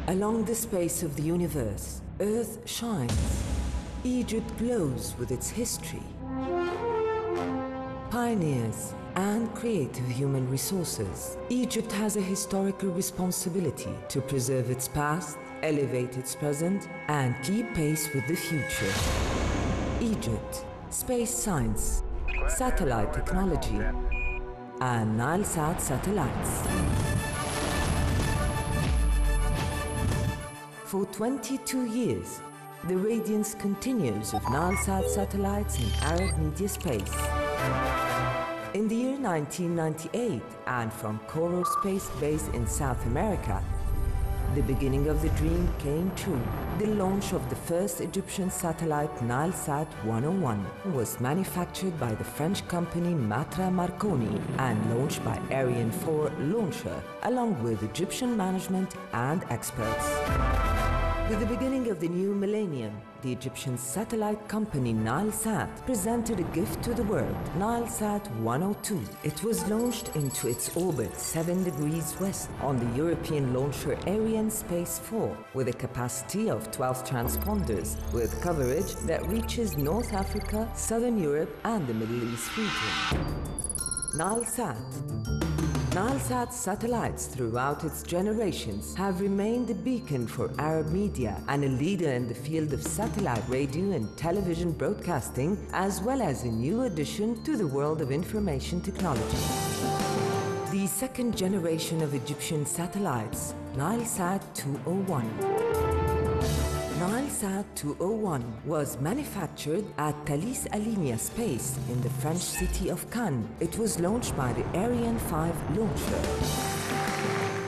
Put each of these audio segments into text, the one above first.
Along the space of the universe, Earth shines. Egypt glows with its history, pioneers, and creative human resources. Egypt has a historical responsibility to preserve its past, elevate its present, and keep pace with the future. Egypt, space science, satellite technology, and Nilesat satellites. For 22 years, the radiance continues of Nilesat satellites in Arab media space. In the year 1998, and from Kourou Space Base in South America, the beginning of the dream came true. The launch of the first Egyptian satellite, Nilesat 101, was manufactured by the French company Matra Marconi and launched by Ariane 4 launcher, along with Egyptian management and experts. With the beginning of the new millennium, the Egyptian satellite company Nilesat presented a gift to the world, Nilesat 102. It was launched into its orbit 7 degrees west on the European launcher Ariane Space 4 with a capacity of 12 transponders with coverage that reaches North Africa, Southern Europe and the Middle East region. Nilesat's satellites throughout its generations have remained a beacon for Arab media and a leader in the field of satellite radio and television broadcasting, as well as a new addition to the world of information technology. The second generation of Egyptian satellites, Nilesat 201. Nilesat 201 was manufactured at Thalys Alenia Space in the French city of Cannes. It was launched by the Ariane 5 launcher.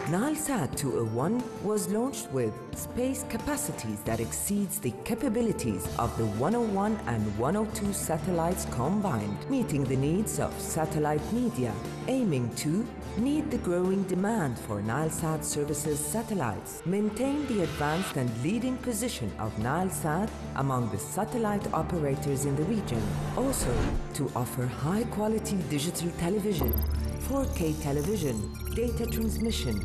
Nilesat 201 was launched with space capacities that exceeds the capabilities of the 101 and 102 satellites combined, meeting the needs of satellite media, aiming to meet the growing demand for Nilesat services satellites, maintain the advanced and leading position of Nilesat among the satellite operators in the region, also to offer high-quality digital television, 4K television, data transmission,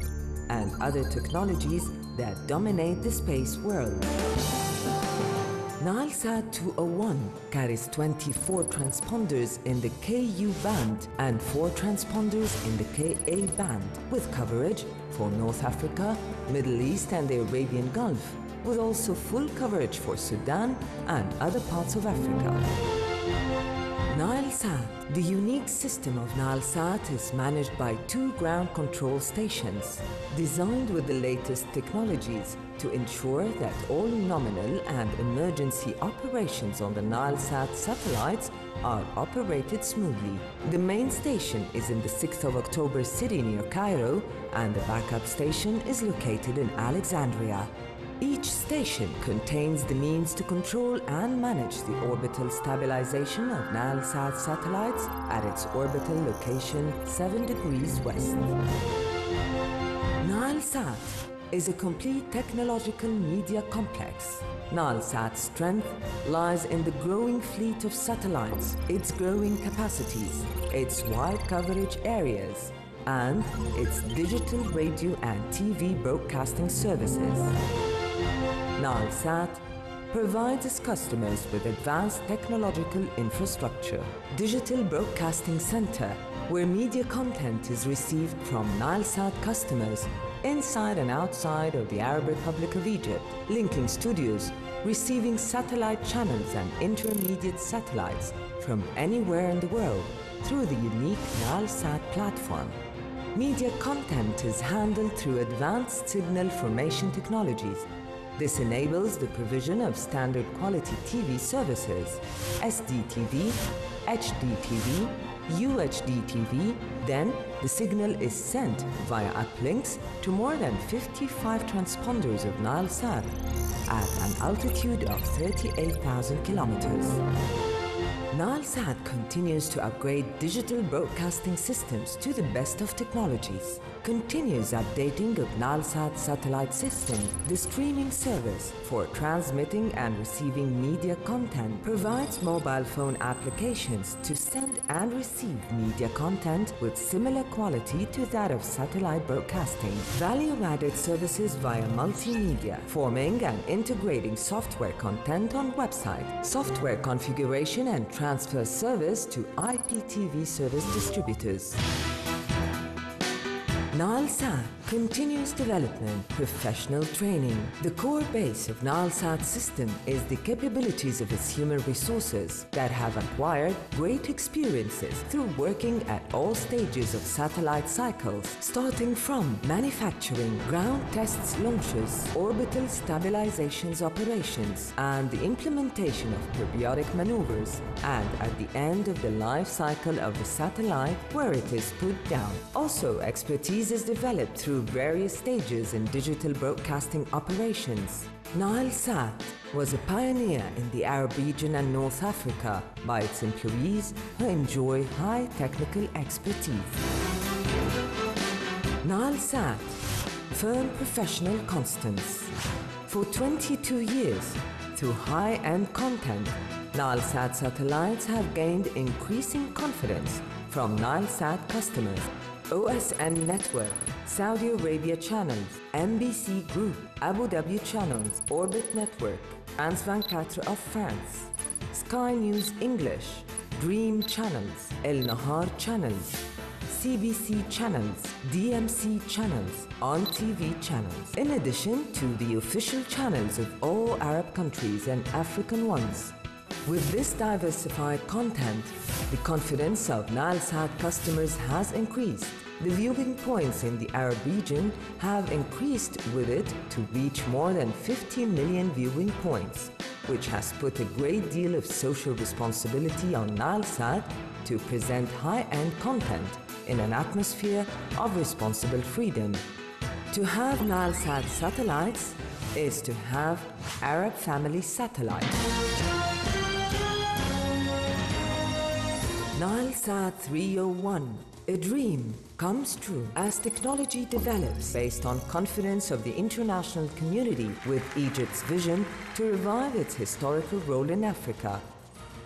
and other technologies that dominate the space world. Nilesat 201 carries 24 transponders in the Ku band and 4 transponders in the Ka band, with coverage for North Africa, Middle East and the Arabian Gulf, with also full coverage for Sudan and other parts of Africa. Nilesat. The unique system of Nilesat is managed by 2 ground control stations, designed with the latest technologies to ensure that all nominal and emergency operations on the Nilesat satellites are operated smoothly. The main station is in the 6th of October city near Cairo, and the backup station is located in Alexandria. Each station contains the means to control and manage the orbital stabilization of Nilesat satellites at its orbital location 7 degrees west. Nilesat is a complete technological media complex. Nilesat's strength lies in the growing fleet of satellites, its growing capacities, its wide coverage areas, and its digital radio and TV broadcasting services. Nilesat provides its customers with advanced technological infrastructure, digital broadcasting center, where media content is received from Nilesat customers inside and outside of the Arab Republic of Egypt, linking studios, receiving satellite channels and intermediate satellites from anywhere in the world through the unique Nilesat platform. Media content is handled through advanced signal formation technologies. This enables the provision of standard quality TV services, SDTV, HDTV, UHD-TV. Then the signal is sent via uplinks to more than 55 transponders of Nilesat at an altitude of 38,000 kilometers. Nilesat continues to upgrade digital broadcasting systems to the best of technologies. Continuous updating of Nilesat satellite system, the streaming service for transmitting and receiving media content, provides mobile phone applications to send and receive media content with similar quality to that of satellite broadcasting. Value-added services via multimedia, forming and integrating software content on website, software configuration and transfer service to IPTV service distributors. Nilesat continuous development, professional training. The core base of Nilesat system is the capabilities of its human resources that have acquired great experiences through working at all stages of satellite cycles, starting from manufacturing, ground tests, launches, orbital stabilizations operations, and the implementation of periodic maneuvers, and at the end of the life cycle of the satellite where it is put down. Also, expertise is developed through various stages in digital broadcasting operations. Nilesat was a pioneer in the Arab region and North Africa by its employees who enjoy high technical expertise. Nilesat, firm professional constants. For 22 years, through high-end content, Nilesat satellites have gained increasing confidence from Nilesat customers. OSN Network, Saudi Arabia Channels, MBC Group, Abu Dhabi Channels, Orbit Network, France 24 of France, Sky News English, Dream Channels, El Nahar Channels, CBC Channels, DMC Channels, On TV Channels, in addition to the official channels of all Arab countries and African ones. With this diversified content, the confidence of Nilesat customers has increased. The viewing points in the Arab region have increased with it to reach more than 50 million viewing points, which has put a great deal of social responsibility on Nilesat to present high-end content in an atmosphere of responsible freedom. To have Nilesat satellites is to have Arab family satellite. Nilesat 301, a dream comes true as technology develops based on confidence of the international community with Egypt's vision to revive its historical role in Africa.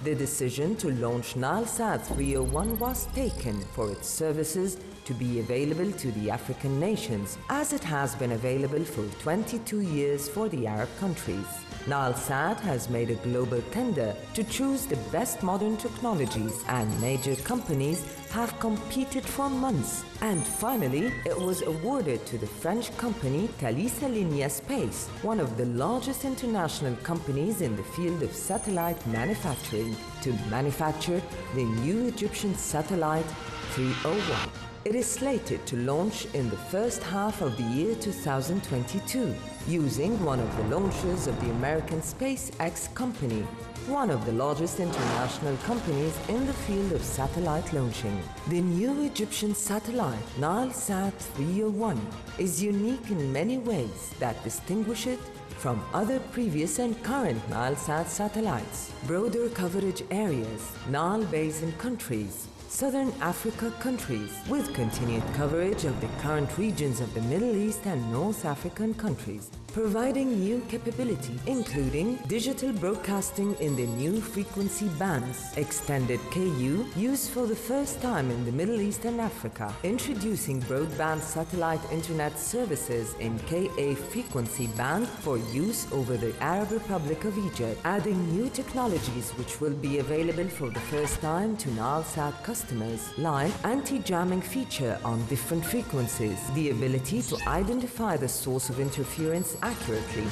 The decision to launch Nilesat 301 was taken for its services to be available to the African nations, as it has been available for 22 years for the Arab countries. Nilesat has made a global tender to choose the best modern technologies, and major companies have competed for months. And finally, it was awarded to the French company Thalys Alenia Space, one of the largest international companies in the field of satellite manufacturing, to manufacture the new Egyptian satellite 301. It is slated to launch in the first half of the year 2022, using one of the launchers of the American SpaceX company, one of the largest international companies in the field of satellite launching. The new Egyptian satellite, Nilesat 301, is unique in many ways that distinguish it from other previous and current Nilesat satellites. Broader coverage areas, Nile Basin countries, Southern Africa countries, with continued coverage of the current regions of the Middle East and North African countries, providing new capability, including digital broadcasting in the new frequency bands, extended KU, used for the first time in the Middle East and Africa, introducing broadband satellite internet services in KA frequency band for use over the Arab Republic of Egypt, adding new technologies which will be available for the first time to Nilesat customers, like anti-jamming feature on different frequencies, the ability to identify the source of interference accurately.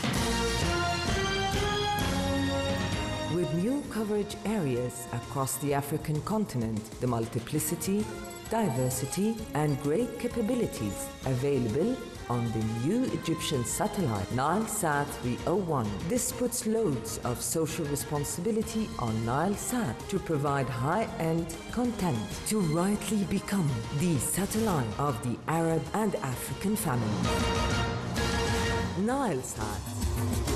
With new coverage areas across the African continent, the multiplicity, diversity, and great capabilities available on the new Egyptian satellite Nilesat 301. This puts loads of social responsibility on Nilesat to provide high-end content to rightly become the satellite of the Arab and African family. Nilesat.